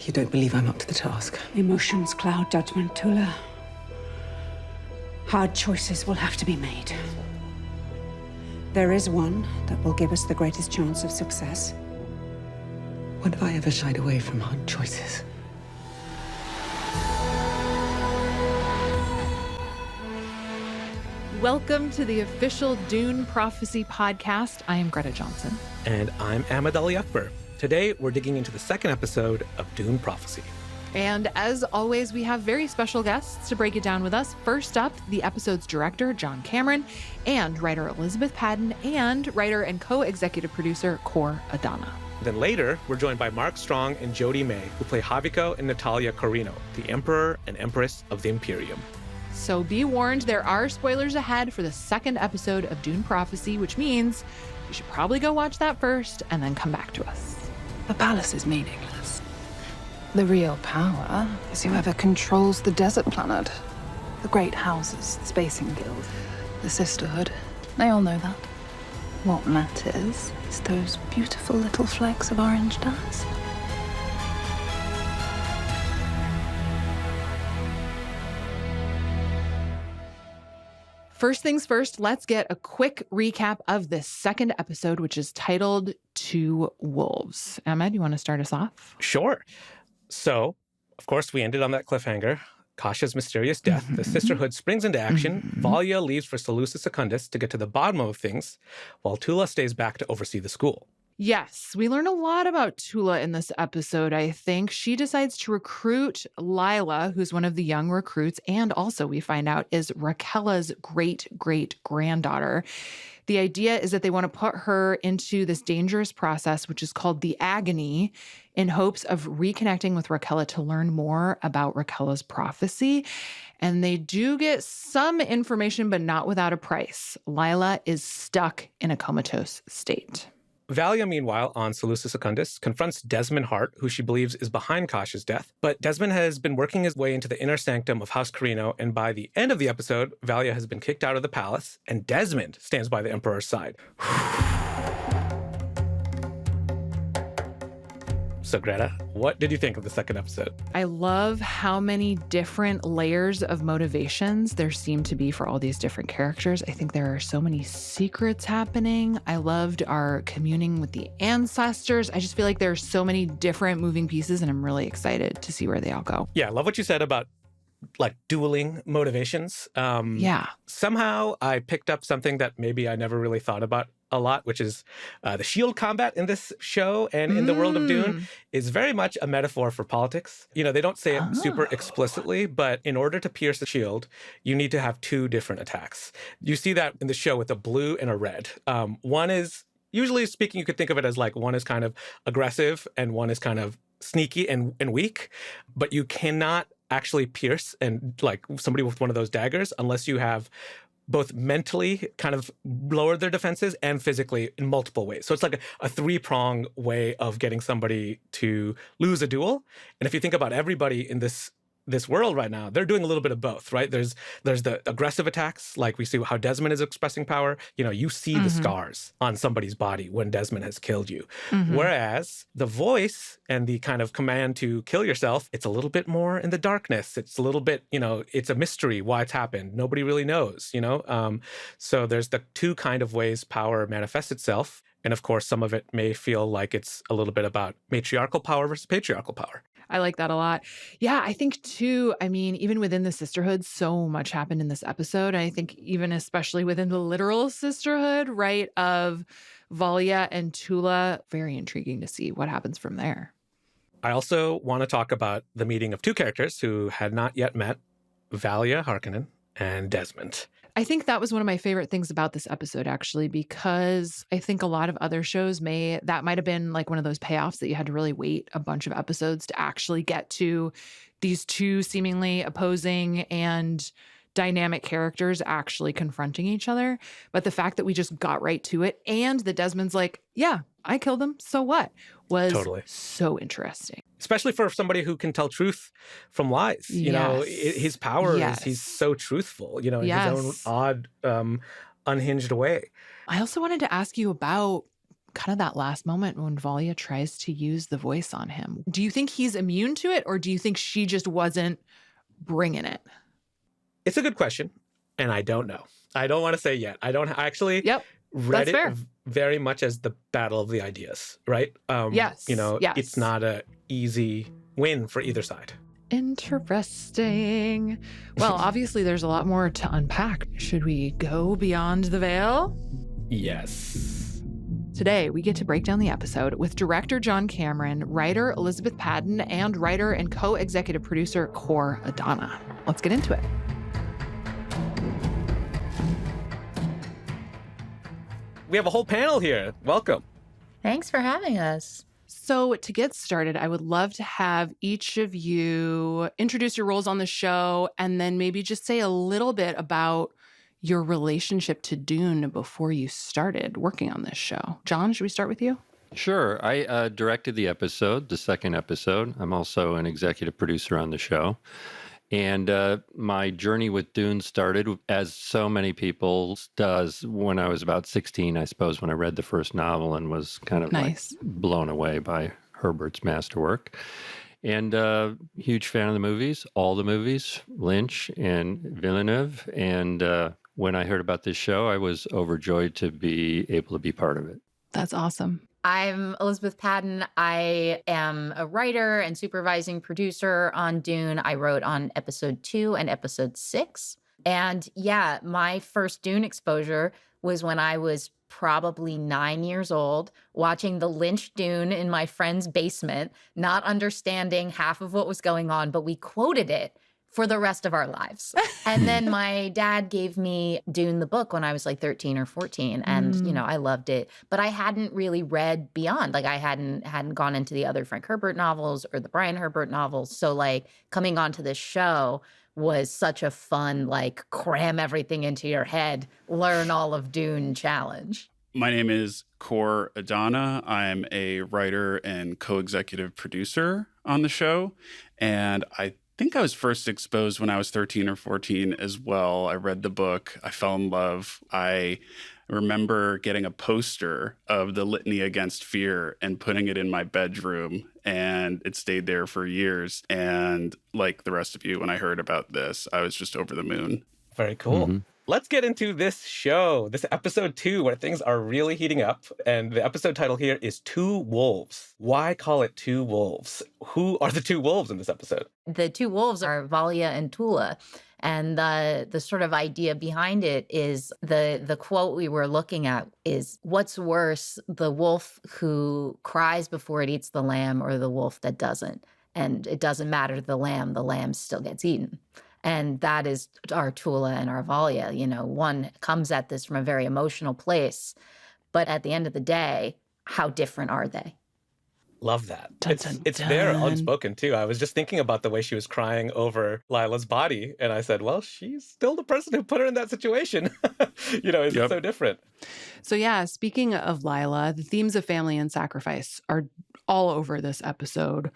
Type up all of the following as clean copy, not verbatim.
You don't believe I'm up to the task? Emotions cloud judgment, Tula. Hard choices will have to be made. There is one that will give us the greatest chance of success. When have I ever shied away from hard choices? Welcome to the official Dune Prophecy podcast. I am Greta Johnsen. And I'm Ahmed Akbar. Today, we're digging into the second episode of Dune Prophecy. And as always, we have very special guests to break it down with us. First up, the episode's director, John Cameron, and writer Elizabeth Padden, and writer and co-executive producer Kor Adana. Then later, we're joined by Mark Strong and Jodhi May, who play Javicco and Natalya Corrino, the Emperor and Empress of the Imperium. So be warned, there are spoilers ahead for the second episode of Dune Prophecy, which means you should probably go watch that first and then come back to us. The palace is meaningless. The real power is whoever controls the desert planet. The great houses, the Spacing Guild, the Sisterhood. They all know that. What matters is those beautiful little flecks of orange dust. First things first, let's get a quick recap of this second episode, which is titled Two Wolves. Ahmed, you want to start us off? Sure. So, of course, we ended on that cliffhanger. Kasha's mysterious death. The Sisterhood springs into action. Valia leaves for Seleucus Secundus to get to the bottom of things, while Tula stays back to oversee the school. Yes, we learn a lot about Tula in this episode, I think. She decides to recruit Lila, who's one of the young recruits, and also we find out is Raquela's great-great-granddaughter. The idea is that they want to put her into this dangerous process, which is called the Agony, in hopes of reconnecting with Raquela to learn more about Raquela's prophecy. And they do get some information, but not without a price. Lila is stuck in a comatose state. Valia, meanwhile, on Seleucus Secundus, confronts Desmond Hart, who she believes is behind Kasha's death. But Desmond has been working his way into the inner sanctum of House Corrino, and by the end of the episode, Valia has been kicked out of the palace, and Desmond stands by the Emperor's side. So, Greta, what did you think of the second episode? I love how many different layers of motivations there seem to be for all these different characters. I think there are so many secrets happening. I loved our communing with the ancestors. I just feel like there are so many different moving pieces, and I'm really excited to see where they all go. Yeah, I love what you said about dueling motivations. Yeah. Somehow I picked up something that maybe I never really thought about a lot, which is the shield combat in this show and in the world of Dune is very much a metaphor for politics. You know, they don't say it super explicitly, but in order to pierce the shield, you need to have two different attacks. You see that in the show with a blue and a red. One is, usually speaking, you could think of it as like one is kind of aggressive and one is kind of sneaky and weak, but you cannot actually pierce and like somebody with one of those daggers unless you have both mentally kind of lowered their defenses and physically in multiple ways. So it's like a three-prong way of getting somebody to lose a duel. And if you think about everybody in this world right now, they're doing a little bit of both, right? There's the aggressive attacks, like we see how Desmond is expressing power. You know, you see the scars on somebody's body when Desmond has killed you. Whereas the voice and the kind of command to kill yourself, it's a little bit more in the darkness. It's a little bit, you know, it's a mystery why it's happened. Nobody really knows, you know? So there's the two kind of ways power manifests itself. And of course, some of it may feel like it's a little bit about matriarchal power versus patriarchal power. I like that a lot. Yeah, I think too, I mean, even within the Sisterhood, so much happened in this episode. And I think even especially within the literal Sisterhood, right, of Valia and Tula, very intriguing to see what happens from there. I also want to talk about the meeting of two characters who had not yet met, Valia Harkonnen and Desmond. I think that was one of my favorite things about this episode, actually, because I think a lot of other shows that might have been like one of those payoffs that you had to really wait a bunch of episodes to actually get to these two seemingly opposing and dynamic characters actually confronting each other. But the fact that we just got right to it and that Desmond's like, yeah, I killed him, so what? Was totally so interesting. Especially for somebody who can tell truth from lies. You know, his power is he's so truthful, you know, in his own odd, unhinged way. I also wanted to ask you about kind of that last moment when Valya tries to use the voice on him. Do you think he's immune to it, or do you think she just wasn't bringing it? It's a good question, and I don't know. I don't want to say yet. I don't actually read it very much as the battle of the ideas, right? Yes. It's not an easy win for either side. Interesting. Well, obviously there's a lot more to unpack. Should we go beyond the veil? Yes. Today, we get to break down the episode with director John Cameron, writer Elizabeth Padden, and writer and co-executive producer Kor Adana. Let's get into it. We have a whole panel here. Welcome. Thanks for having us. So to get started, I would love to have each of you introduce your roles on the show and then maybe just say a little bit about your relationship to Dune before you started working on this show. John, should we start with you? Sure. I directed the episode, the second episode. I'm also an executive producer on the show. And my journey with Dune started, as so many people does, when I was about 16, I suppose, when I read the first novel and was kind of like blown away by Herbert's masterwork. And huge fan of the movies, all the movies, Lynch and Villeneuve. And when I heard about this show, I was overjoyed to be able to be part of it. That's awesome. I'm Elizabeth Padden. I am a writer and supervising producer on Dune. I wrote on episode 2 and episode 6. And yeah, my first Dune exposure was when I was probably 9 years old, watching the Lynch Dune in my friend's basement, not understanding half of what was going on, but we quoted it for the rest of our lives. And then my dad gave me Dune the book when I was like 13 or 14. And, I loved it. But I hadn't really read beyond. Like I hadn't gone into the other Frank Herbert novels or the Brian Herbert novels. So like coming onto this show was such a fun, like cram everything into your head, learn all of Dune challenge. My name is Kor Adana. I'm a writer and co-executive producer on the show. And I think I was first exposed when I was 13 or 14 as well. I read the book. I fell in love. I remember getting a poster of the Litany Against Fear and putting it in my bedroom, and it stayed there for years. And like the rest of you, when I heard about this, I was just over the moon. Very cool. Let's get into this show, this episode 2, where things are really heating up. And the episode title here is Two Wolves. Why call it Two Wolves? Who are the two wolves in this episode? The two wolves are Valya and Tula. And the sort of idea behind it is the quote we were looking at is, what's worse, the wolf who cries before it eats the lamb or the wolf that doesn't? And it doesn't matter to the lamb still gets eaten. And that is our Tula and our Valya. One comes at this from a very emotional place. But at the end of the day, how different are they? Love that. It's there unspoken, too. I was just thinking about the way she was crying over Lila's body. And I said, well, she's still the person who put her in that situation. It's so different. So yeah, speaking of Lila, the themes of family and sacrifice are all over this episode.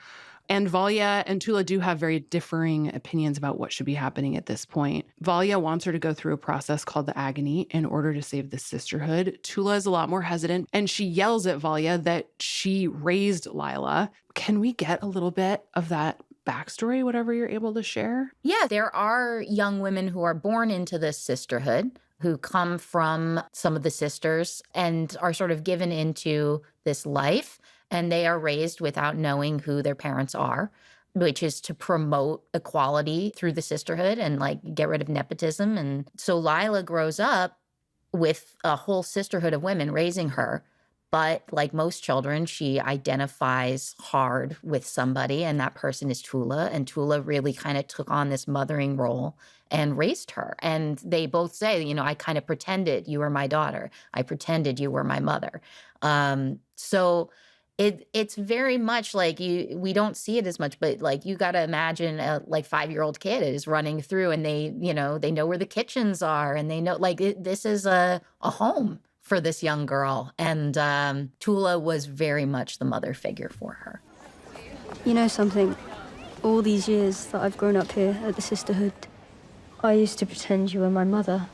And Valya and Tula do have very differing opinions about what should be happening at this point. Valya wants her to go through a process called the Agony in order to save the Sisterhood. Tula is a lot more hesitant, and she yells at Valya that she raised Lila. Can we get a little bit of that backstory, whatever you're able to share? Yeah, there are young women who are born into this sisterhood, who come from some of the sisters and are sort of given into this life. And they are raised without knowing who their parents are, which is to promote equality through the sisterhood and like get rid of nepotism. And so Lila grows up with a whole sisterhood of women raising her. But like most children, she identifies hard with somebody, and that person is Tula. And Tula really kind of took on this mothering role and raised her. And they both say, I kind of pretended you were my daughter. I pretended you were my mother. So it's very much like we don't see it as much, but like you got to imagine a like 5-year-old kid is running through and they know where the kitchens are and they know this is a home for this young girl. And Tula was very much the mother figure for her. You know something? All these years that I've grown up here at the Sisterhood, I used to pretend you were my mother.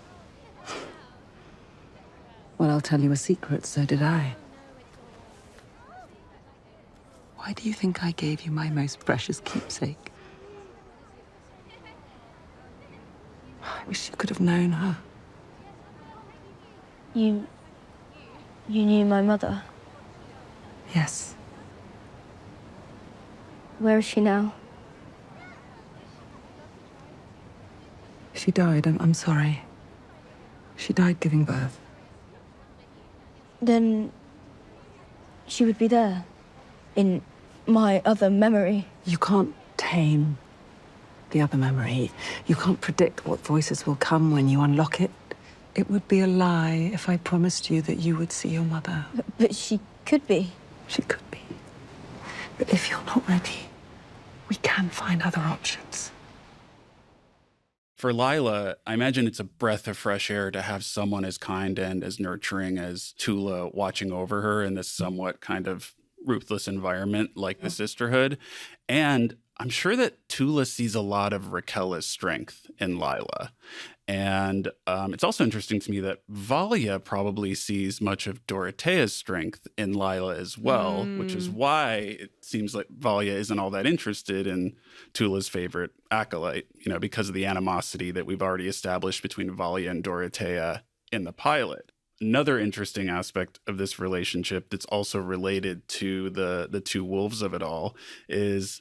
Well, I'll tell you a secret, so did I. Why do you think I gave you my most precious keepsake? I wish you could have known her. You knew my mother? Yes. Where is she now? She died. I'm sorry. She died giving birth. Then she would be there, in my other memory. You can't tame the other memory. You can't predict what voices will come when you unlock it. It would be a lie if I promised you that you would see your mother. But she could be. She could be. But if you're not ready, we can find other options. For Lila, I imagine it's a breath of fresh air to have someone as kind and as nurturing as Tula watching over her in this somewhat kind of ruthless environment like the Sisterhood. And I'm sure that Tula sees a lot of Raquel's strength in Lila. And it's also interesting to me that Valia probably sees much of Dorothea's strength in Lila as well, which is why it seems like Valia isn't all that interested in Tula's favorite acolyte, because of the animosity that we've already established between Valia and Dorothea in the pilot. Another interesting aspect of this relationship that's also related to the two wolves of it all is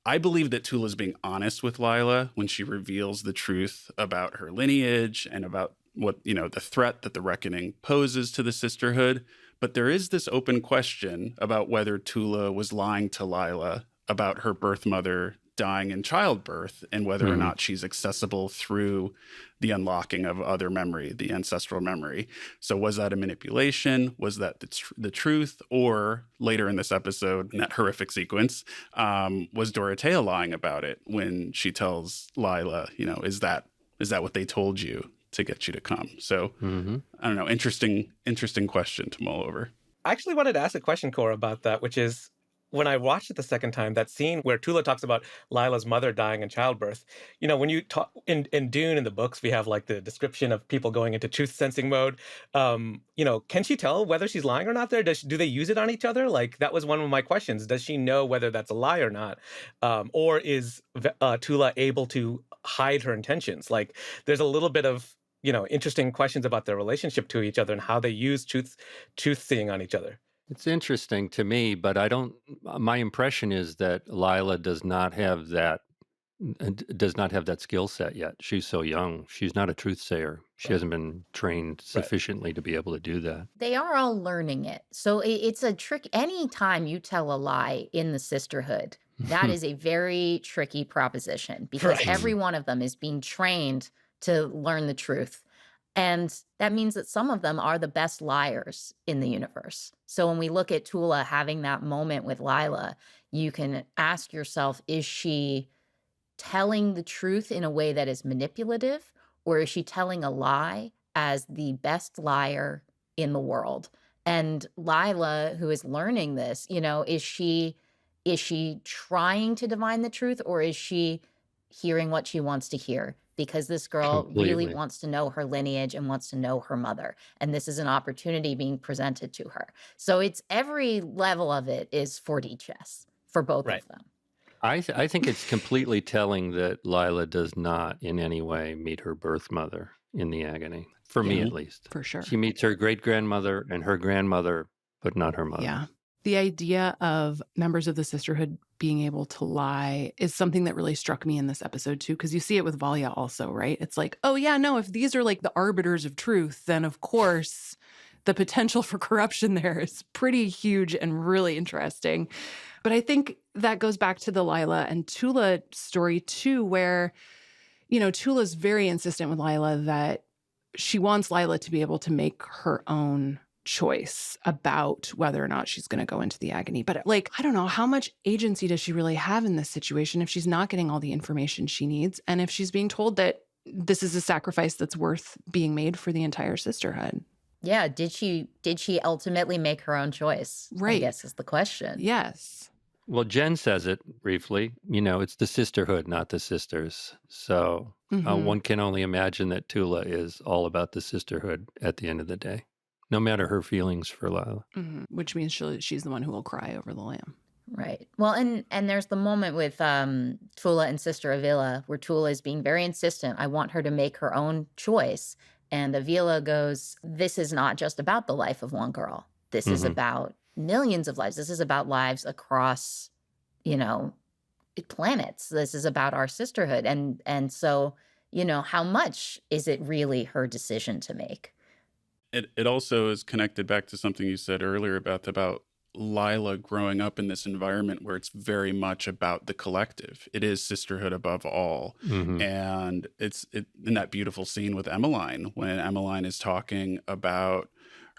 I believe that Tula's being honest with Lila when she reveals the truth about her lineage and about what, the threat that the reckoning poses to the Sisterhood. But there is this open question about whether Tula was lying to Lila about her birth mother dying in childbirth and whether or not she's accessible through the unlocking of other memory, the ancestral memory. So was that a manipulation? Was that the truth? Or later in this episode, in that horrific sequence, was Dorothea lying about it when she tells Lila, is that what they told you to get you to come? So I don't know, interesting question to mull over. I actually wanted to ask a question, Kor, about that, which is, when I watched it the second time, that scene where Tula talks about Lila's mother dying in childbirth, when you talk in Dune in the books, we have like the description of people going into truth sensing mode. Can she tell whether she's lying or not there? Do they use it on each other? Like, that was one of my questions. Does she know whether that's a lie or not? Or is Tula able to hide her intentions? Like, there's a little bit of, interesting questions about their relationship to each other and how they use truth seeing on each other. It's interesting to me, but my impression is that Lila does not have that skill set yet. She's so young. She's not a truth sayer. She hasn't been trained sufficiently to be able to do that. They are all learning it. So it's a trick. Anytime you tell a lie in the Sisterhood, that is a very tricky proposition because every one of them is being trained to learn the truth. And that means that some of them are the best liars in the universe. So when we look at Tula having that moment with Lila, you can ask yourself, is she telling the truth in a way that is manipulative, or is she telling a lie as the best liar in the world? And Lila, who is learning this, is she trying to divine the truth, or is she hearing what she wants to hear? Because this girl really wants to know her lineage and wants to know her mother. And this is an opportunity being presented to her. So it's every level of it is 4D chess for both of them. I think it's completely telling that Lila does not in any way meet her birth mother in the Agony, for me at least. For sure. She meets her great-grandmother and her grandmother, but not her mother. Yeah. The idea of members of the Sisterhood being able to lie is something that really struck me in this episode too, because you see it with Valia also, right? It's like, oh yeah, no, if these are like the arbiters of truth, then of course the potential for corruption there is pretty huge and really interesting. But I think that goes back to the Lila and Tula story too, where, Tula's very insistent with Lila that she wants Lila to be able to make her own choice about whether or not she's going to go into the Agony. But I don't know, how much agency does she really have in this situation if she's not getting all the information she needs, and if she's being told that this is a sacrifice that's worth being made for the entire Sisterhood? Yeah, did she ultimately make her own choice? Right. I guess is the question. Yes. Well, Jen says it briefly, it's the Sisterhood, not the sisters. So one can only imagine that Tula is all about the Sisterhood at the end of the day, no matter her feelings for Lila. Which means she's the one who will cry over the lamb. Right. Well, and there's the moment with Tula and Sister Avila where Tula is being very insistent. I want her to make her own choice. And Avila goes, this is not just about the life of one girl. This is about millions of lives. This is about lives across, you know, planets. This is about our sisterhood. And so, you know, how much is it really her decision to make? It also is connected back to something you said earlier about Lila growing up in this environment where it's very much about the collective. It is sisterhood above all. And it's in that beautiful scene with Emmeline, when Emmeline is talking about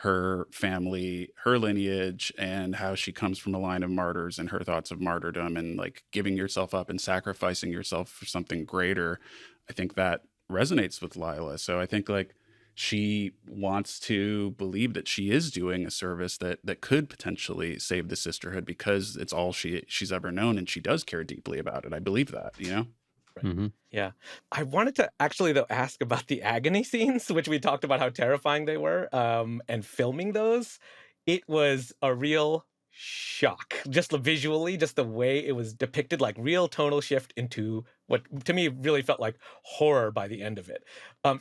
her family, her lineage, and how she comes from a line of martyrs and her thoughts of martyrdom and like giving yourself up and sacrificing yourself for something greater. I think that resonates with Lila. So I think like she wants to believe that she is doing a service that could potentially save the sisterhood because it's all she's ever known, and she does care deeply about it. I believe that, you know? Right. Yeah. I wanted to actually, though, ask about the agony scenes, which we talked about how terrifying they were, and filming those. It was a real shock, just visually, just the way it was depicted, like real tonal shift into what to me really felt like horror by the end of it.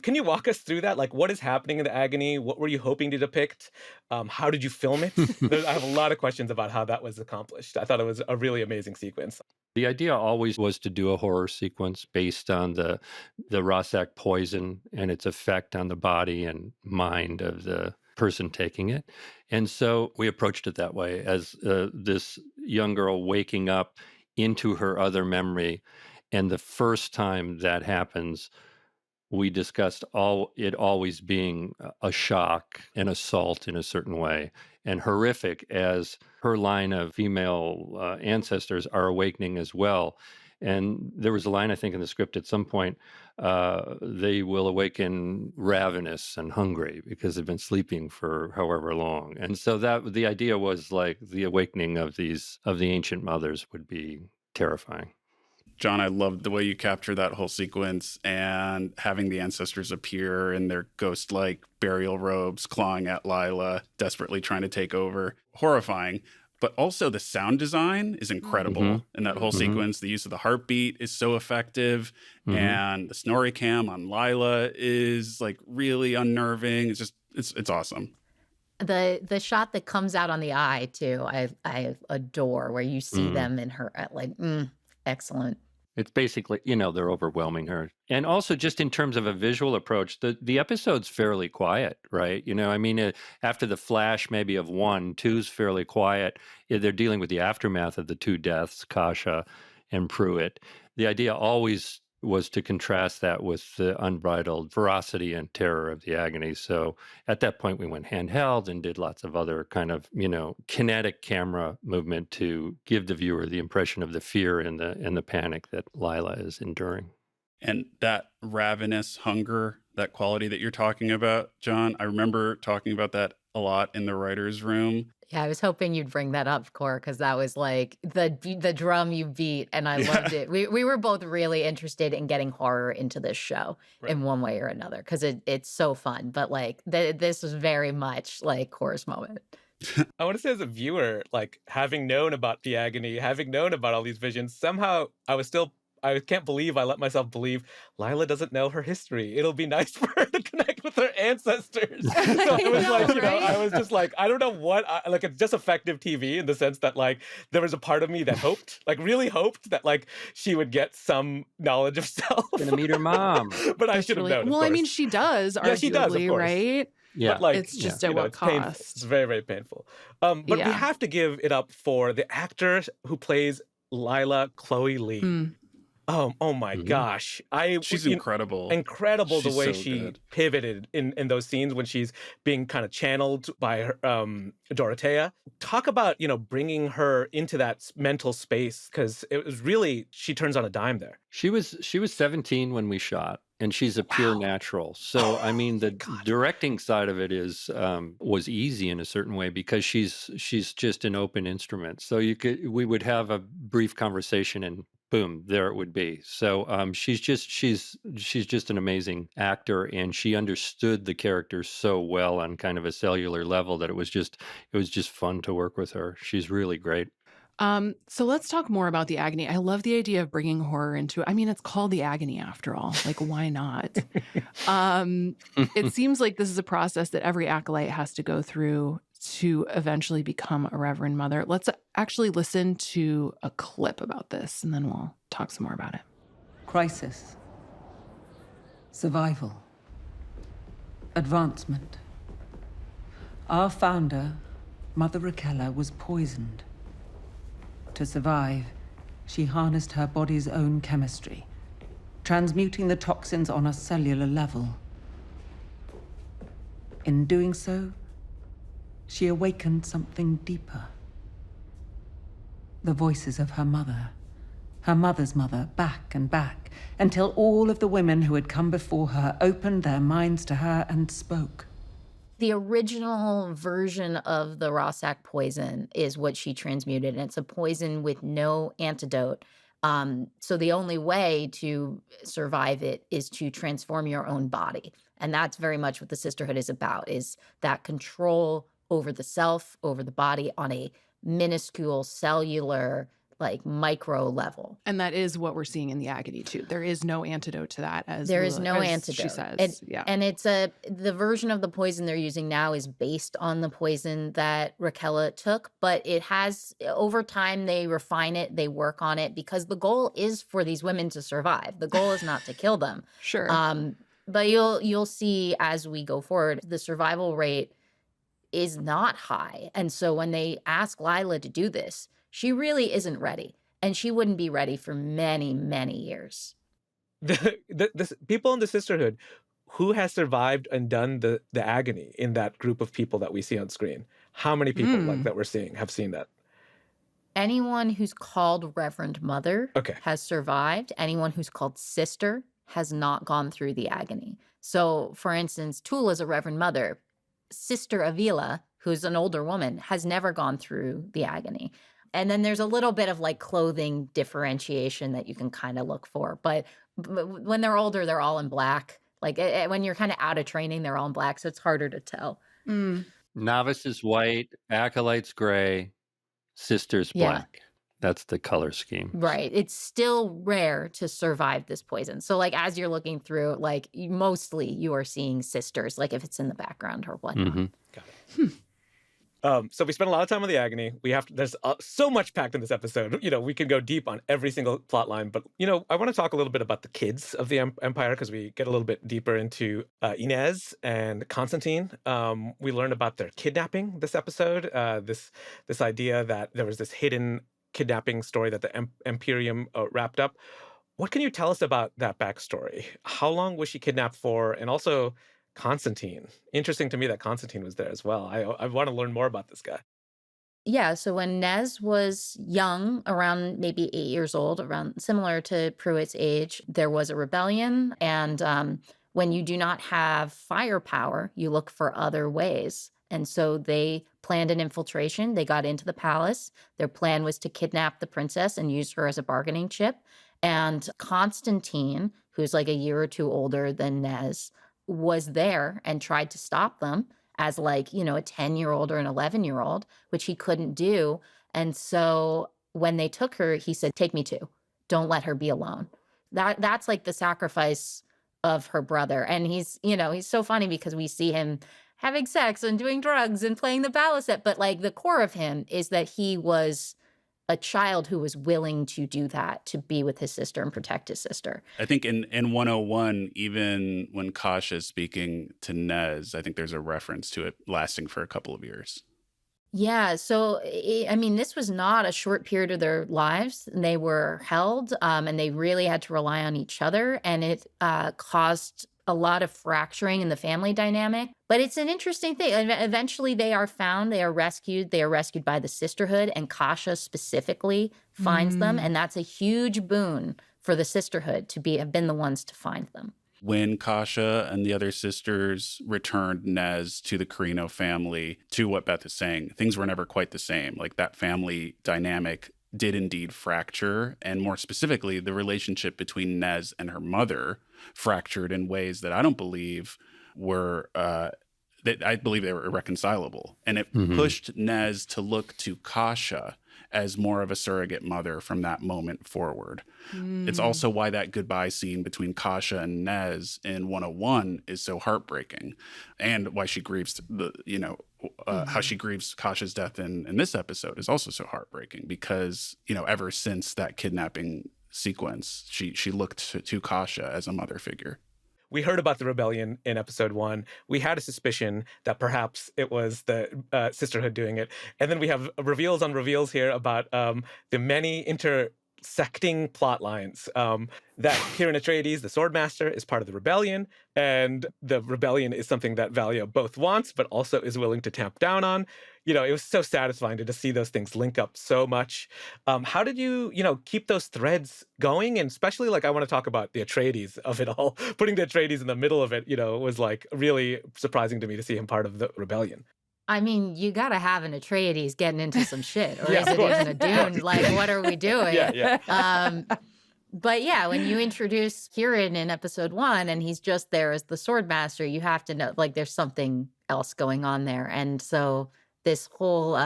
Can you walk us through that? Like, what is happening in the agony? What were you hoping to depict? How did you film it? I have a lot of questions about how that was accomplished. I thought it was a really amazing sequence. The idea always was to do a horror sequence based on the Rossack poison and its effect on the body and mind of the person taking it. And so we approached it that way, as this young girl waking up into her other memory. And the first time that happens, we discussed it always being a shock, an assault in a certain way, and horrific as her line of female ancestors are awakening as well. And there was a line, I think, in the script at some point, they will awaken ravenous and hungry because they've been sleeping for however long. And so that the idea was like the awakening of the ancient mothers would be terrifying. John, I loved the way you captured that whole sequence and having the ancestors appear in their ghost-like burial robes, clawing at Lila, desperately trying to take over. Horrifying. But also the sound design is incredible in that whole sequence. The use of the heartbeat is so effective. And the snorri cam on Lila is like really unnerving. It's just, it's awesome. The shot that comes out on the eye too, I adore, where you see them in her excellent. It's basically, they're overwhelming her. And also just in terms of a visual approach, the episode's fairly quiet, right? After the flash maybe of 1, 2's fairly quiet. They're dealing with the aftermath of the 2 deaths, Kasha and Pruitt. The idea always was to contrast that with the unbridled ferocity and terror of the agony. So at that point, we went handheld and did lots of other kind of, kinetic camera movement to give the viewer the impression of the fear and the panic that Lila is enduring. And that ravenous hunger, that quality that you're talking about, John, I remember talking about that a lot in the writer's room. Yeah, I was hoping you'd bring that up, Kor, because that was like the drum you beat, and I loved it. We were both really interested in getting horror into this show in one way or another, because it's so fun. But like this was very much like Kor's moment. I want to say, as a viewer, like having known about the agony, having known about all these visions, somehow I can't believe I let myself believe Lila doesn't know her history. It'll be nice for her to connect with her ancestors. So I was I was just like, I don't know what, it's just effective TV in the sense that like there was a part of me that hoped, like really hoped that like she would get some knowledge of self. Gonna meet her mom. But I should have known. Well, I mean, she does, arguably, she does, of course. Right? Yeah, but it's just at what it's cost? Painful. It's very, very painful. But we have to give it up for the actor who plays Lila, Chloe Lee. Oh my gosh. She's incredible. Incredible the way so she good. pivoted in those scenes when she's being kind of channeled by her, Dorothea. Talk about, bringing her into that mental space, because it was really, she turns on a dime there. She was 17 when we shot, and she's a pure natural. So, the directing side of it was easy in a certain way because she's just an open instrument. So we would have a brief conversation and boom, there it would be. So she's just an amazing actor, and she understood the character so well on kind of a cellular level that it was just fun to work with her. She's really great. So let's talk more about the Agony. I love the idea of bringing horror into it. I mean, it's called the Agony after all. Like, why not? It seems like this is a process that every acolyte has to go through to eventually become a Reverend Mother. Let's actually listen to a clip about this, and then we'll talk some more about it. Crisis. Survival. Advancement. Our founder, Mother Rakella, was poisoned. To survive, she harnessed her body's own chemistry, transmuting the toxins on a cellular level. In doing so, she awakened something deeper. The voices of her mother's mother, back and back, until all of the women who had come before her opened their minds to her and spoke. The original version of the Rossack poison is what she transmuted, and it's a poison with no antidote. So the only way to survive it is to transform your own body. And that's very much what the Sisterhood is about, is that control over the self, over the body on a minuscule cellular, like micro level. And that is what we're seeing in the Agony too. There is no antidote to that, as there is no as antidote. She says, and it's the version of the poison they're using now is based on the poison that Rakella took, but it has over time they refine it, they work on it because the goal is for these women to survive. The goal is not to kill them. Sure. But you'll see as we go forward, the survival rate is not high. And so when they ask Lila to do this, she really isn't ready. And she wouldn't be ready for many, many years. The people in the Sisterhood, who has survived and done the Agony in that group of people that we see on screen? How many people like that we're seeing have seen that? Anyone who's called Reverend Mother has survived. Anyone who's called Sister has not gone through the Agony. So, for instance, Tula's a Reverend Mother. Sister Avila, who's an older woman, has never gone through the Agony. And then there's a little bit of like clothing differentiation that you can kind of look for. But when they're older, they're all in black. Like when you're kind of out of training, they're all in black. So it's harder to tell. Novice is white, acolyte's gray, sister's black. That's the color scheme. Right. It's still rare to survive this poison. So like as you're looking through, like mostly you are seeing sisters, like if it's in the background or whatnot. Mm-hmm. Got it. So we spent a lot of time on the Agony. There's so much packed in this episode. You know, we can go deep on every single plot line. But, you know, I want to talk a little bit about the kids of the Empire because we get a little bit deeper into Inez and Constantine. We learned about their kidnapping this episode. This idea that there was this hidden kidnapping story that the Imperium wrapped up. What can you tell us about that backstory? How long was she kidnapped for? And also Constantine. Interesting to me that Constantine was there as well. I want to learn more about this guy. Yeah, so when Nez was young, around maybe 8 years old, around similar to Pruitt's age, there was a rebellion. And when you do not have firepower, you look for other ways. And so they planned an infiltration. They got into the palace. Their plan was to kidnap the princess and use her as a bargaining chip. And Constantine, who's like a year or two older than Nez, was there and tried to stop them as like, you know, a 10-year-old or an 11-year-old, which he couldn't do. And so when they took her, he said, take me too. Don't let her be alone. That's like the sacrifice of her brother. And he's, you know, he's so funny because we see him having sex and doing drugs and playing the balisette. But like the core of him is that he was a child who was willing to do that, to be with his sister and protect his sister. I think in 101, even when Kasha is speaking to Nez, I think there's a reference to it lasting for a couple of years. Yeah, so, I mean, this was not a short period of their lives. They were held, and they really had to rely on each other, and it caused a lot of fracturing in the family dynamic. But it's an interesting thing. Eventually, they are found. They are rescued. They are rescued by the Sisterhood, and Kasha specifically finds them, and that's a huge boon for the Sisterhood to have been the ones to find them. When Kasha and the other sisters returned Nez to the Corrino family, to what Beth is saying, things were never quite the same. Like that family dynamic did indeed fracture. And more specifically, the relationship between Nez and her mother fractured in ways that I don't believe were, that I believe they were irreconcilable. And it pushed Nez to look to Kasha as more of a surrogate mother from that moment forward. It's also why that goodbye scene between Kasha and Nez in 101 is so heartbreaking, and why she grieves how she grieves Kasha's death in this episode is also so heartbreaking, because, ever since that kidnapping sequence, she looked to Kasha as a mother figure. We heard about the rebellion in episode 1. We had a suspicion that perhaps it was the Sisterhood doing it. And then we have reveals on reveals here about the many intersecting plot lines. That Kieran Atreides, the Swordmaster, is part of the rebellion. And the rebellion is something that Valia both wants, but also is willing to tamp down on. It was so satisfying to just see those things link up so much. How did you, keep those threads going? And especially, I want to talk about the Atreides of it all. Putting the Atreides in the middle of it, was really surprising to me to see him part of the rebellion. I mean, you got to have an Atreides getting into some shit, or Yeah, is it even a Dune? What are we doing? Yeah. But yeah, when you introduce Kieran in episode 1 and he's just there as the Swordmaster, you have to know, there's something else going on there. And so this whole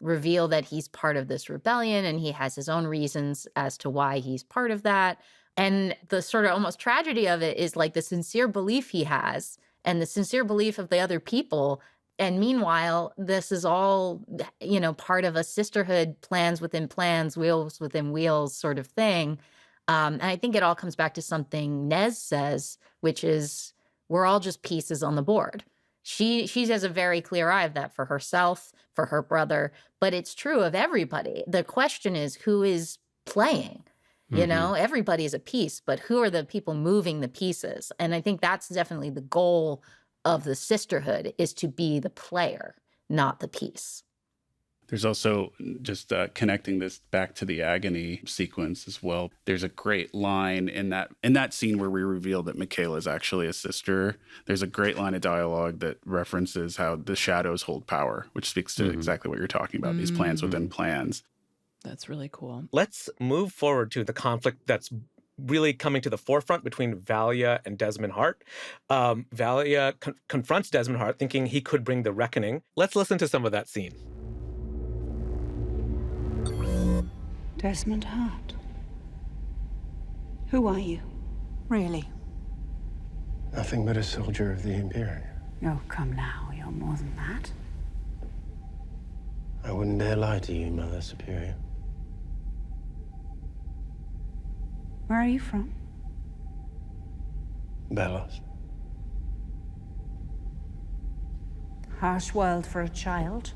reveal that he's part of this rebellion and he has his own reasons as to why he's part of that. And the sort of almost tragedy of it is the sincere belief he has and the sincere belief of the other people. And meanwhile, this is all, part of a sisterhood, plans within plans, wheels within wheels sort of thing. And I think it all comes back to something Nez says, which is we're all just pieces on the board. She has a very clear eye of that for herself, for her brother, but it's true of everybody. The question is, who is playing? Everybody is a piece, but who are the people moving the pieces? And I think that's definitely the goal of the Sisterhood, is to be the player, not the piece. There's also, just connecting this back to the Agony sequence as well, there's a great line in that scene where we reveal that Michaela is actually a sister. There's a great line of dialogue that references how the shadows hold power, which speaks to exactly what you're talking about, these plans within plans. That's really cool. Let's move forward to the conflict that's really coming to the forefront between Valia and Desmond Hart. Valia confronts Desmond Hart, thinking he could bring the reckoning. Let's listen to some of that scene. Desmond Hart. Who are you? Really? Nothing but a soldier of the Imperium. Oh, come now. You're more than that. I wouldn't dare lie to you, Mother Superior. Where are you from? Belos. Harsh world for a child.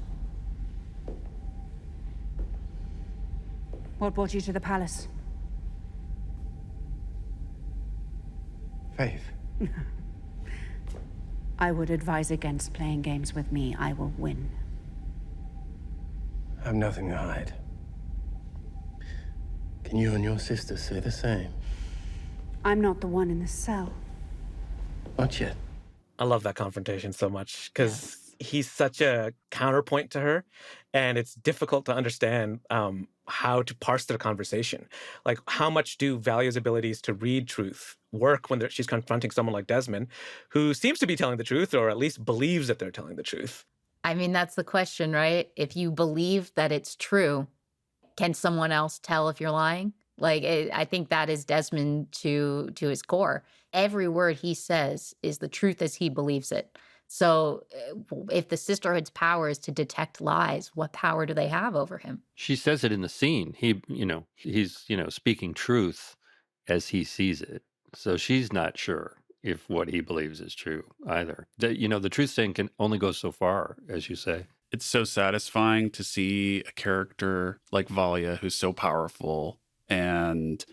What brought you to the palace? Faith. I would advise against playing games with me. I will win. I've nothing to hide. Can you and your sister say the same? I'm not the one in the cell. Not yet. I love that confrontation so much because he's such a counterpoint to her, and it's difficult to understand how to parse their conversation. How much do Valia's abilities to read truth work when she's confronting someone like Desmond, who seems to be telling the truth, or at least believes that they're telling the truth? I mean, that's the question, right? If you believe that it's true, can someone else tell if you're lying? I think that is Desmond to his core. Every word he says is the truth as he believes it. So if the Sisterhood's power is to detect lies, what power do they have over him? She says it in the scene. He's speaking truth as he sees it. So she's not sure if what he believes is true either. The truth saying can only go so far, as you say. It's so satisfying to see a character like Valia, who's so powerful, and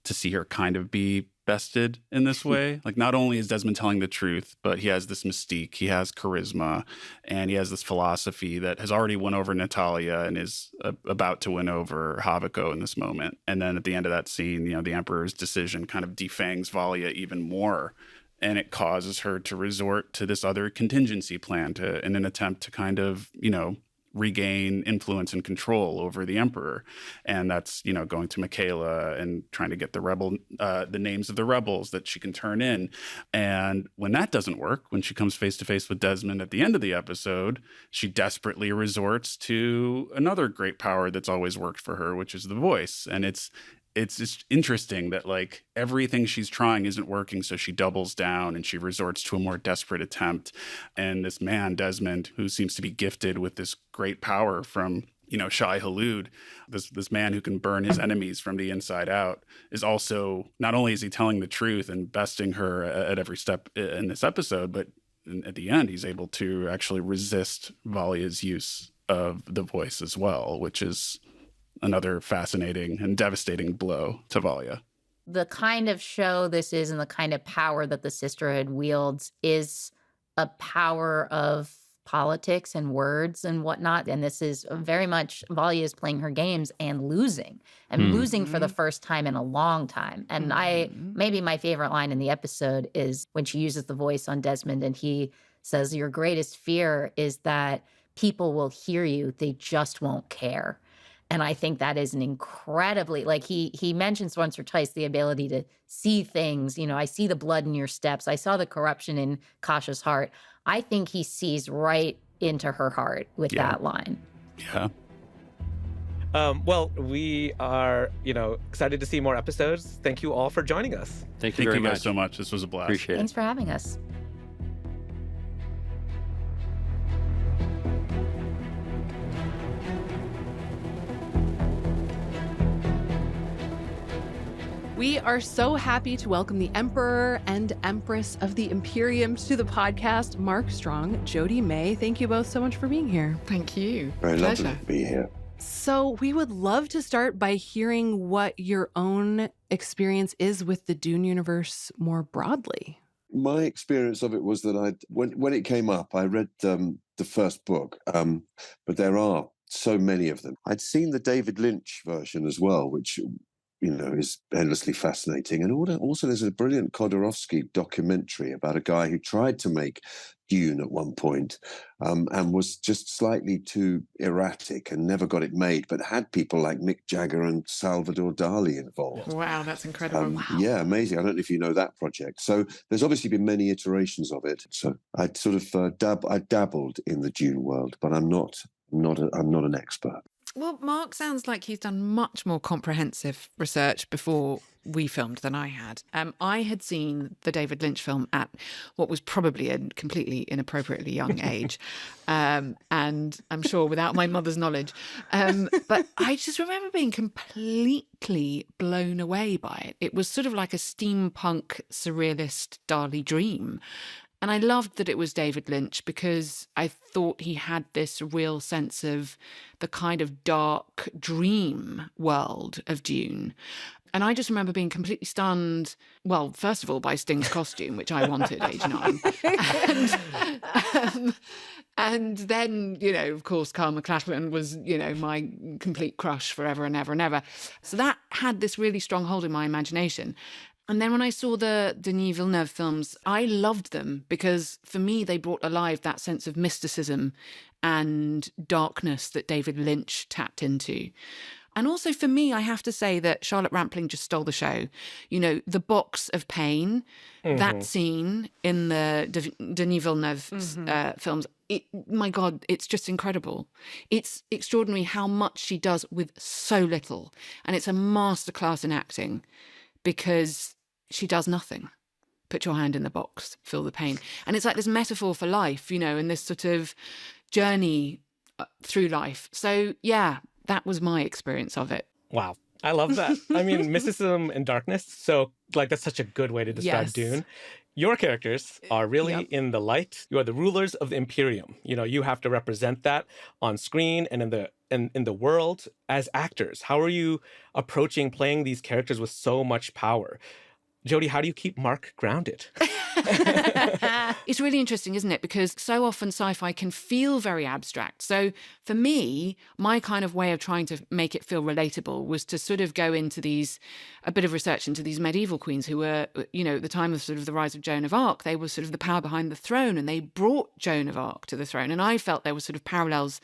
to see her kind of be bested in this way. Not only is Desmond telling the truth, but he has this mystique, he has charisma, and he has this philosophy that has already won over Natalya and is about to win over Javicco in this moment. And then at the end of that scene, the Emperor's decision kind of defangs Valia even more. And it causes her to resort to this other contingency plan in an attempt to kind of, regain influence and control over the emperor. And that's, going to Michaela and trying to get the names of the rebels that she can turn in. And when that doesn't work, when she comes face to face with Desmond at the end of the episode, she desperately resorts to another great power that's always worked for her, which is the voice. And it's just interesting that like everything she's trying isn't working. So she doubles down and she resorts to a more desperate attempt. And this man, Desmond, who seems to be gifted with this great power from, Shai Hulud, this man who can burn his enemies from the inside out, is also, not only is he telling the truth and besting her at every step in this episode, but at the end, he's able to actually resist Valya's use of the voice as well, which is another fascinating and devastating blow to Valya. The kind of show this is and the kind of power that the Sisterhood wields is a power of politics and words and whatnot. And this is very much, Valya is playing her games and losing for the first time in a long time. And maybe my favorite line in the episode is when she uses the voice on Desmond and he says, "Your greatest fear is that people will hear you, they just won't care." And I think that is an incredibly, like he mentions once or twice the ability to see things. I see the blood in your steps. I saw the corruption in Kasha's heart. I think he sees right into her heart with that line. Yeah. Well, we are, excited to see more episodes. Thank you all for joining us. Thank you very much. Guys so much. This was a blast. Appreciate it. Thanks for having us. We are so happy to welcome the Emperor and Empress of the Imperium to the podcast, Mark Strong, Jodhi May. Thank you both so much for being here. Thank you. Very Pleasure. lovely to be here. So we would love to start by hearing what your own experience is with the Dune universe more broadly. My experience of it was that when it came up, I read the first book, but there are so many of them. I'd seen the David Lynch version as well, which is endlessly fascinating. And also there's a brilliant Khodorkovsky documentary about a guy who tried to make Dune at one point and was just slightly too erratic and never got it made, but had people like Mick Jagger and Salvador Dali involved. Wow, that's incredible. Wow. Yeah, amazing. I don't know if you know that project. So there's obviously been many iterations of it. So I'd sort of I dabbled in the Dune world, but I'm not an expert. Well, Mark sounds like he's done much more comprehensive research before we filmed than I had. I had seen the David Lynch film at what was probably a completely inappropriately young age, and I'm sure without my mother's knowledge. But I just remember being completely blown away by it. It was sort of like a steampunk surrealist Dali dream. And I loved that it was David Lynch because I thought he had this real sense of the kind of dark dream world of Dune. And I just remember being completely stunned, well, first of all, by Sting's costume, which I wanted, age 9. And then, of course, Carl McLachlan was, my complete crush forever and ever and ever. So that had this really strong hold in my imagination. And then when I saw the Denis Villeneuve films, I loved them because for me, they brought alive that sense of mysticism and darkness that David Lynch tapped into. And also for me, I have to say that Charlotte Rampling just stole the show. The box of pain, that scene in the Denis Villeneuve films, my God, it's just incredible. It's extraordinary how much she does with so little. And it's a masterclass in acting because she does nothing. Put your hand in the box, feel the pain. And it's like this metaphor for life, and this sort of journey through life. So, yeah, that was my experience of it. Wow. I love that. I mean, mysticism and darkness. So, that's such a good way to describe Dune. Your characters are really in the light. You are the rulers of the Imperium. You have to represent that on screen and in the world as actors. How are you approaching playing these characters with so much power? Jodhi, how do you keep Mark grounded? It's really interesting, isn't it? Because so often sci-fi can feel very abstract. So for me, my kind of way of trying to make it feel relatable was to sort of go into a bit of research into these medieval queens who were, at the time of sort of the rise of Joan of Arc, they were sort of the power behind the throne and they brought Joan of Arc to the throne. And I felt there were sort of parallels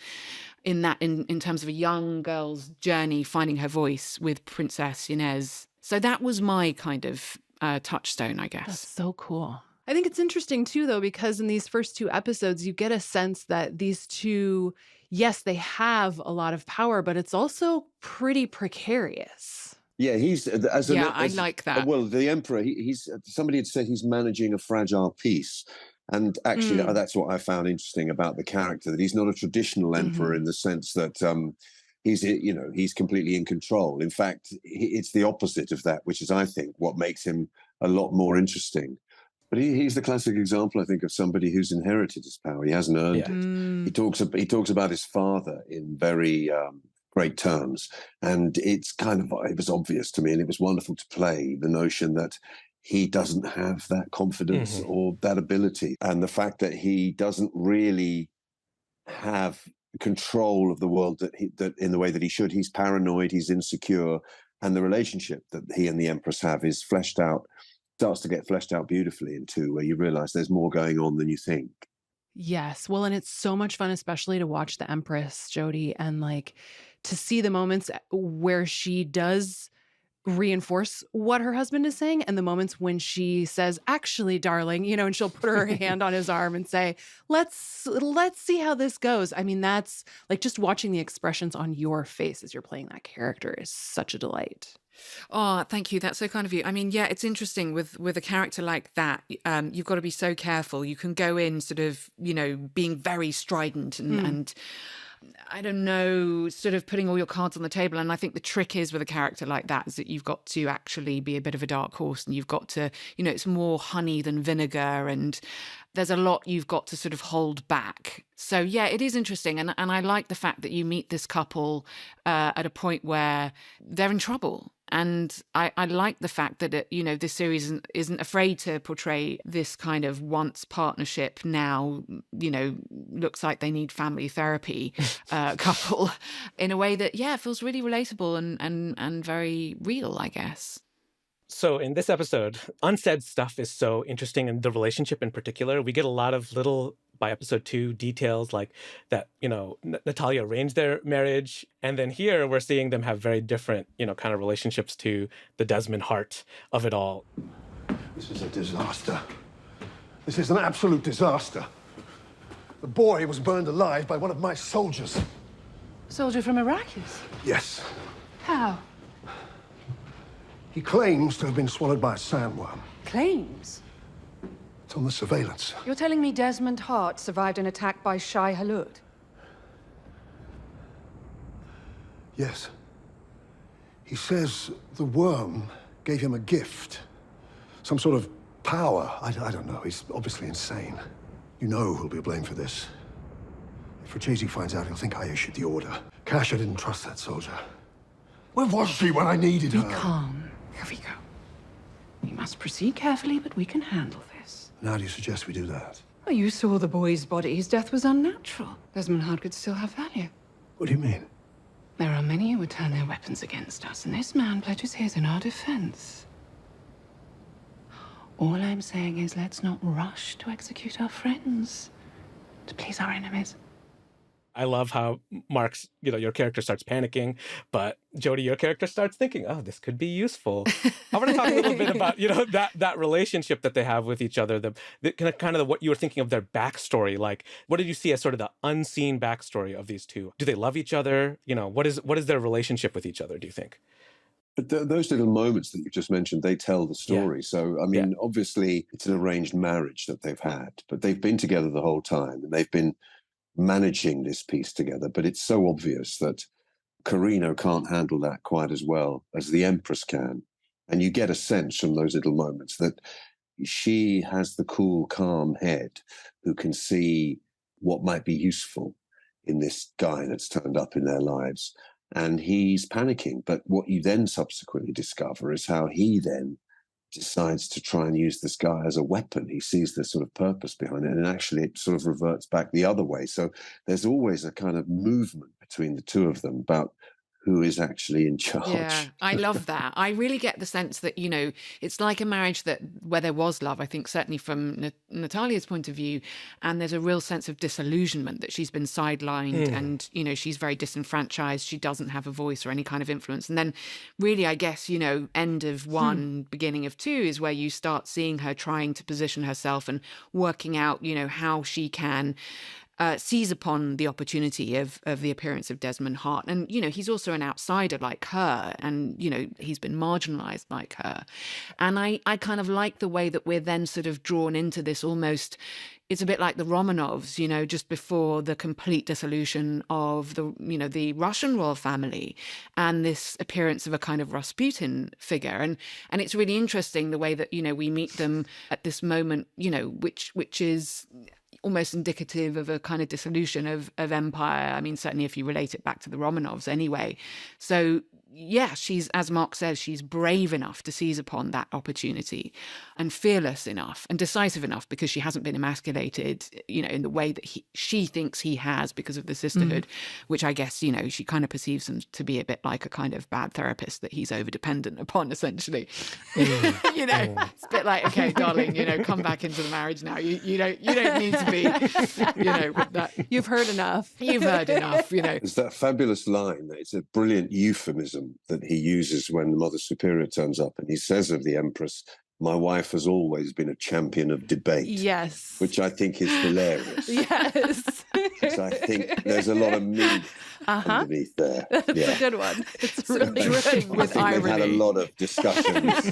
in terms of a young girl's journey finding her voice with Princess Inez. So that was my kind of touchstone, I guess. That's so cool. I think it's interesting too, though, because in these first 2 episodes, you get a sense that these two, yes, they have a lot of power, but it's also pretty precarious. Yeah, I like that. Well, the Emperor, he's somebody had said he's managing a fragile peace. And actually, that's what I found interesting about the character, that he's not a traditional emperor in the sense that he's completely in control. In fact, it's the opposite of that, which is, I think, what makes him a lot more interesting. But he's the classic example, I think, of somebody who's inherited his power. He hasn't earned it. He talks about his father in very great terms. And it was obvious to me, and it was wonderful to play the notion that he doesn't have that confidence or that ability. And the fact that he doesn't really have control of the world that in the way that he should. He's paranoid, he's insecure. And the relationship that he and the Empress have is starts to get fleshed out beautifully in 2, where you realize there's more going on than you think. Yes. Well, and it's so much fun, especially to watch the Empress, Jodhi, and like to see the moments where she does reinforce what her husband is saying, and the moments when she says, actually, darling, and she'll put her hand on his arm and say, let's see how this goes. I mean, that's like just watching the expressions on your face as you're playing that character is such a delight. Oh, thank you. That's so kind of you. I mean, yeah, it's interesting with a character like that. You've got to be so careful. You can go in sort of, being very strident and I don't know, sort of putting all your cards on the table. And I think the trick is with a character like that is that you've got to actually be a bit of a dark horse, and you've got to, it's more honey than vinegar, and there's a lot you've got to sort of hold back. So yeah, it is interesting. And I like the fact that you meet this couple at a point where they're in trouble. And I like the fact that, this series isn't afraid to portray this kind of once partnership, now, looks like they need family therapy couple in a way that, feels really relatable and very real, I guess. So in this episode, unsaid stuff is so interesting, and the relationship in particular. We get a lot of little, by episode 2, details like that, Natalya arranged their marriage. And then here we're seeing them have very different, kind of relationships to the Desmond heart of it all. This is a disaster. This is an absolute disaster. The boy was burned alive by one of my soldiers. Soldier from Arrakis? Yes. How? He claims to have been swallowed by a sandworm. Claims? It's on the surveillance. You're telling me Desmond Hart survived an attack by Shai Hulud? Yes. He says the worm gave him a gift. Some sort of power. I don't know. He's obviously insane. You know who'll be blamed for this. If Rachesi finds out, he'll think I issued the order. Kasha didn't trust that soldier. Where was she when I needed her? Be calm, Javicco. We must proceed carefully, but we can handle this. And how do you suggest we do that? Well, you saw the boy's body. His death was unnatural. Desmond Hart could still have value. What do you mean? There are many who would turn their weapons against us, and this man pledges his in our defense. All I'm saying is let's not rush to execute our friends, to please our enemies. I love how Mark's, your character starts panicking, but Jodhi, your character starts thinking, oh, this could be useful. I want to talk a little bit about, that relationship that they have with each other, the kind of what you were thinking of their backstory. Like, what did you see as sort of the unseen backstory of these two? Do they love each other? What is their relationship with each other, do you think? But those little moments that you just mentioned, they tell the story. Yeah. So, I mean, obviously, it's an arranged marriage that they've had, but they've been together the whole time, and they've been managing this piece together. But it's so obvious that Corrino can't handle that quite as well as the Empress can. And you get a sense from those little moments that she has the cool, calm head who can see what might be useful in this guy that's turned up in their lives. And he's panicking. But what you then subsequently discover is how he then decides to try and use this guy as a weapon. He sees the sort of purpose behind it, and actually it sort of reverts back the other way. So there's always a kind of movement between the two of them about who is actually in charge. Yeah, I love that. I really get the sense that, it's like a marriage where there was love, I think, certainly from Natalya's point of view. And there's a real sense of disillusionment that she's been sidelined and, she's very disenfranchised. She doesn't have a voice or any kind of influence. And then really, I guess, end of 1, beginning of 2 is where you start seeing her trying to position herself and working out, how she can seize upon the opportunity of the appearance of Desmond Hart. And, he's also an outsider like her and, he's been marginalized like her. And I kind of like the way that we're then sort of drawn into this almost, it's a bit like the Romanovs, just before the complete dissolution of the Russian royal family and this appearance of a kind of Rasputin figure. And it's really interesting the way that, we meet them at this moment, which is almost indicative of a kind of dissolution of empire. I mean, certainly if you relate it back to the Romanovs anyway. So yeah, she's, as Mark says, she's brave enough to seize upon that opportunity and fearless enough and decisive enough because she hasn't been emasculated, in the way that she thinks he has because of the sisterhood, which I guess, she kind of perceives him to be a bit like a kind of bad therapist that he's over-dependent upon, essentially. It's a bit like, okay, darling, come back into the marriage now. You don't need to be, with that. You've heard enough. You've heard enough, There's that fabulous line. It's a brilliant euphemism that he uses when the Mother Superior turns up, and he says of the Empress, "My wife has always been a champion of debate." Yes. Which I think is hilarious. Yes. Because I think there's a lot of meat underneath there. That's a good one. It's really dripping with irony. They've had a lot of discussions.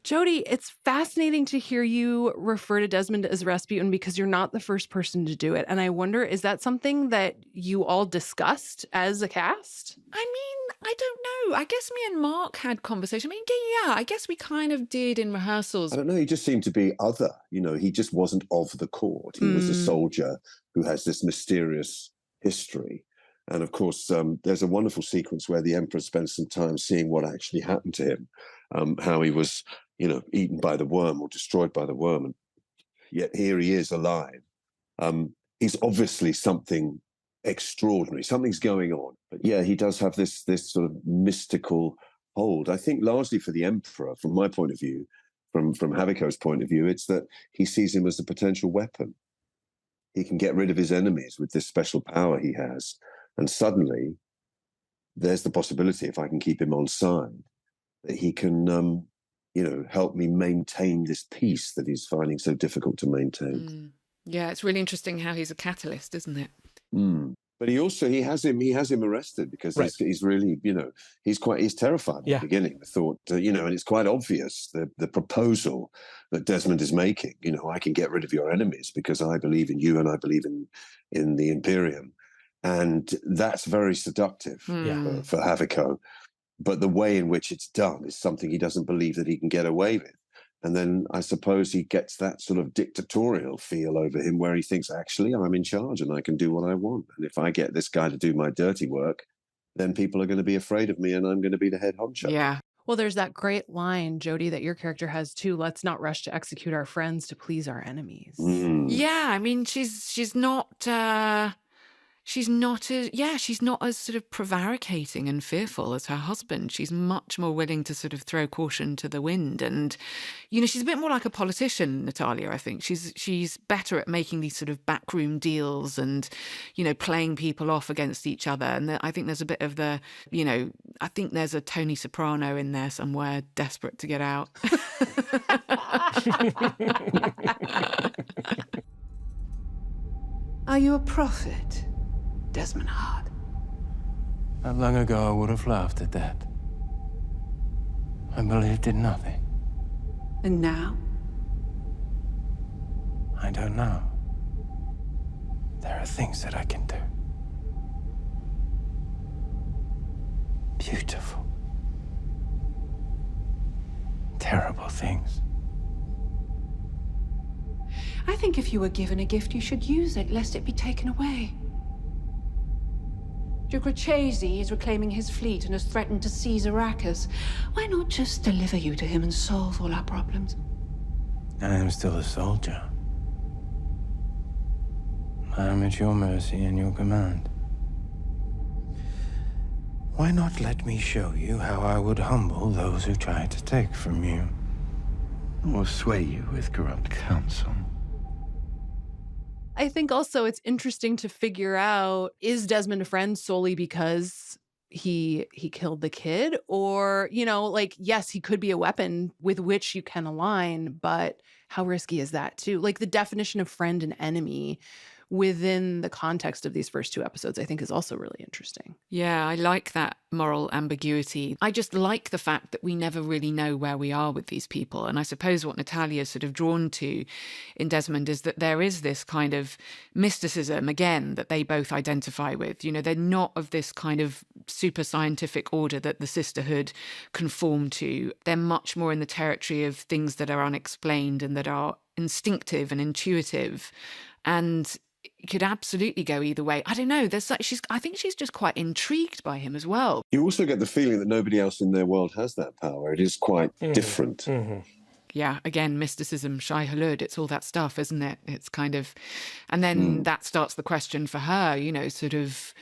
Jodhi, it's fascinating to hear you refer to Desmond as Rasputin because you're not the first person to do it. And I wonder, is that something that you all discussed as a cast? I mean, I don't know. I guess me and Mark had conversation. I mean, yeah, I guess we kind of did in rehearsals. I don't know. He just seemed to be other. He just wasn't of the court. He was a soldier who has this mysterious history. And of course, there's a wonderful sequence where the Emperor spends some time seeing what actually happened to him, how he was, eaten by the worm or destroyed by the worm. And yet here he is alive. He's obviously something extraordinary. Something's going on. But yeah, he does have this sort of mystical hold. I think largely for the Emperor, from my point of view, from Javicco's point of view, it's that he sees him as a potential weapon. He can get rid of his enemies with this special power he has. And suddenly, there's the possibility, if I can keep him on side, that he can, help me maintain this peace that he's finding so difficult to maintain. Yeah, it's really interesting how he's a catalyst, isn't it? But he has him arrested because he's really, he's terrified at the beginning. The thought, and it's quite obvious, the proposal that Desmond is making, I can get rid of your enemies because I believe in you and I believe in the Imperium. And that's very seductive for Javicco. But the way in which it's done is something he doesn't believe that he can get away with. And then I suppose he gets that sort of dictatorial feel over him where he thinks, actually, I'm in charge and I can do what I want. And if I get this guy to do my dirty work, then people are going to be afraid of me and I'm going to be the head honcho. Yeah. Well, there's that great line, Jodhi, that your character has too. Let's not rush to execute our friends to please our enemies. Yeah, I mean, she's not as sort of prevaricating and fearful as her husband. She's much more willing to sort of throw caution to the wind. And, she's a bit more like a politician, Natalya, I think. She's better at making these sort of backroom deals and, playing people off against each other. And I think there's a bit of I think there's a Tony Soprano in there somewhere, desperate to get out. Are you a prophet, Desmond Hart? Not long ago, I would have laughed at that. I believed in nothing. And now? I don't know. There are things that I can do. Beautiful. Terrible things. I think if you were given a gift, you should use it, lest it be taken away. Duke Rachesi is reclaiming his fleet and has threatened to seize Arrakis. Why not just deliver you to him and solve all our problems? I am still a soldier. I am at your mercy and your command. Why not let me show you how I would humble those who try to take from you? Or sway you with corrupt counsel? I think also it's interesting to figure out, is Desmond a friend solely because he killed the kid? Or, like, yes, he could be a weapon with which you can align, but how risky is that too? Like, the definition of friend and enemy within the context of these first two episodes, I think, is also really interesting. Yeah, I like that moral ambiguity. I just like the fact that we never really know where we are with these people. And I suppose what Natalya is sort of drawn to in Desmond is that there is this kind of mysticism, again, that they both identify with. They're not of this kind of super scientific order that the Sisterhood conform to. They're much more in the territory of things that are unexplained and that are instinctive and intuitive. And it could absolutely go either way. I don't know. I think she's just quite intrigued by him as well. You also get the feeling that nobody else in their world has that power. It is quite different. Mm-hmm. Yeah, again, mysticism, Shai Hulud, it's all that stuff, isn't it? It's kind of... And then that starts the question for her, sort of,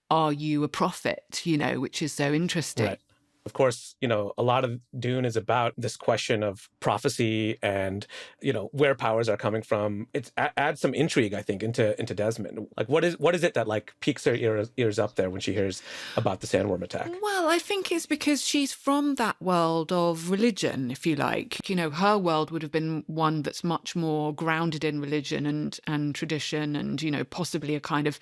are you a prophet, which is so interesting. Right. Of course, a lot of Dune is about this question of prophecy and, where powers are coming from. It adds some intrigue, I think, into Desmond. Like, what is it that, like, piques her ears up there when she hears about the sandworm attack? Well, I think it's because she's from that world of religion, if you like. Her world would have been one that's much more grounded in religion and tradition and, possibly a kind of,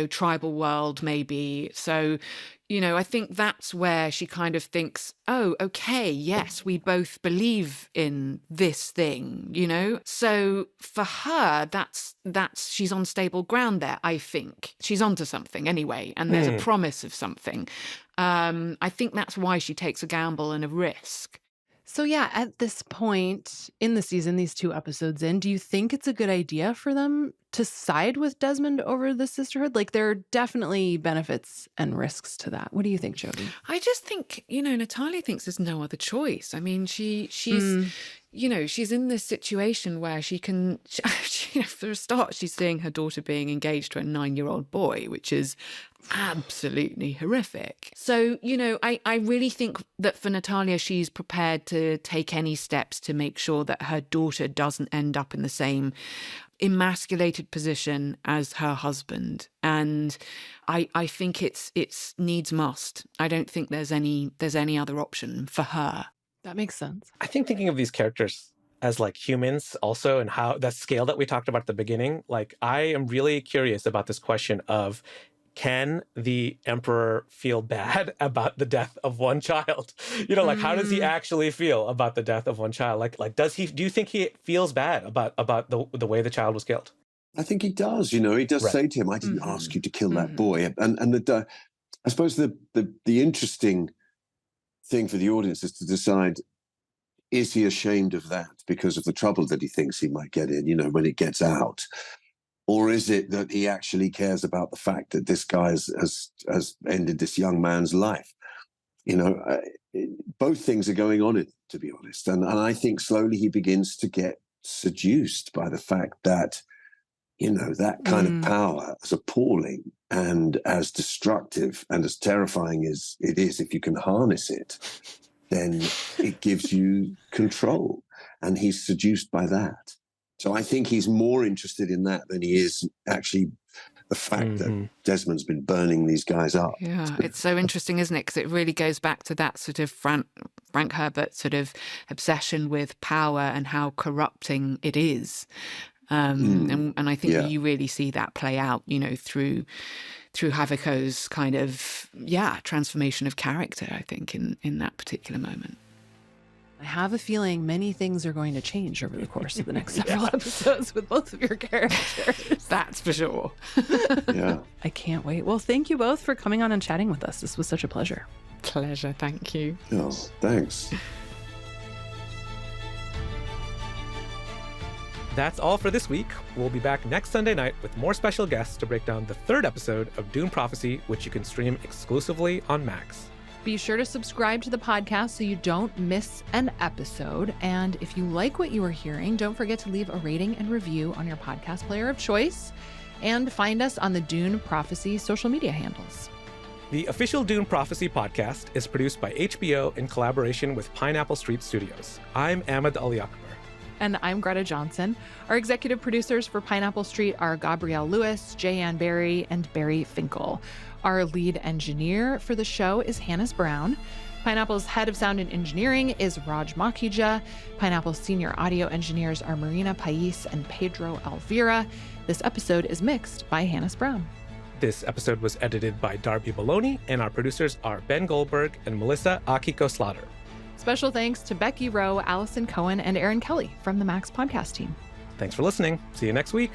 tribal world, maybe. So, I think that's where she kind of thinks, oh, okay, yes, we both believe in this thing, So for her, that's she's on stable ground there, I think. She's onto something anyway, and there's a promise of something. I think that's why she takes a gamble and a risk. So yeah, at this point in the season, these 2 episodes in, do you think it's a good idea for them to side with Desmond over the Sisterhood? Like, there are definitely benefits and risks to that. What do you think, Jodhi? I just think, Natalya thinks there's no other choice. I mean, she's she's in this situation where she can, for a start, she's seeing her daughter being engaged to a 9-year-old boy, which is absolutely horrific. So, I really think that for Natalya, she's prepared to take any steps to make sure that her daughter doesn't end up in the same emasculated position as her husband. And I think it's needs must. I don't think there's any other option for her. That makes sense. I think thinking of these characters as like humans also, and how that scale that we talked about at the beginning, like, I am really curious about this question of, can the emperor feel bad about the death of one child? Like, how does he actually feel about the death of one child? Like, do you think he feels bad about the way the child was killed? I think he does. He does say to him, I didn't ask you to kill that boy. And I suppose the interesting thing for the audience is to decide, is he ashamed of that because of the trouble that he thinks he might get in, when it gets out? Or is it that he actually cares about the fact that this guy has ended this young man's life? Both things are going on, to be honest. And I think slowly he begins to get seduced by the fact that, that kind of power, as appalling and as destructive and as terrifying as it is, if you can harness it, then it gives you control. And he's seduced by that. So I think he's more interested in that than he is actually the fact that Desmond's been burning these guys up. Yeah, it's so interesting, isn't it? Because it really goes back to that sort of Frank Herbert sort of obsession with power and how corrupting it is. And I think you really see that play out, through Javicco's kind of, transformation of character, I think, in that particular moment. I have a feeling many things are going to change over the course of the next several episodes with both of your characters. That's for sure. Yeah. I can't wait. Well, thank you both for coming on and chatting with us. This was such a pleasure. Pleasure. Thank you. Oh, thanks. That's all for this week. We'll be back next Sunday night with more special guests to break down the 3rd episode of Dune Prophecy, which you can stream exclusively on Max. Be sure to subscribe to the podcast so you don't miss an episode. And if you like what you are hearing, don't forget to leave a rating and review on your podcast player of choice, and find us on the Dune Prophecy social media handles. The official Dune Prophecy podcast is produced by HBO in collaboration with Pineapple Street Studios. I'm Ahmed Akbar. And I'm Greta Johnsen. Our executive producers for Pineapple Street are Gabrielle Lewis, Jayann Barry, and Barry Finkel. Our lead engineer for the show is Hannes Brown. Pineapple's head of sound and engineering is Raj Makhija. Pineapple's senior audio engineers are Marina Pais and Pedro Alvira. This episode is mixed by Hannes Brown. This episode was edited by Darby Maloney, and our producers are Ben Goldberg and Melissa Akiko-Slaughter. Special thanks to Becky Rowe, Allison Cohen, and Aaron Kelly from the Max podcast team. Thanks for listening. See you next week.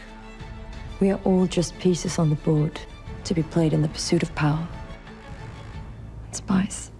We are all just pieces on the board to be played in the pursuit of power. Spice.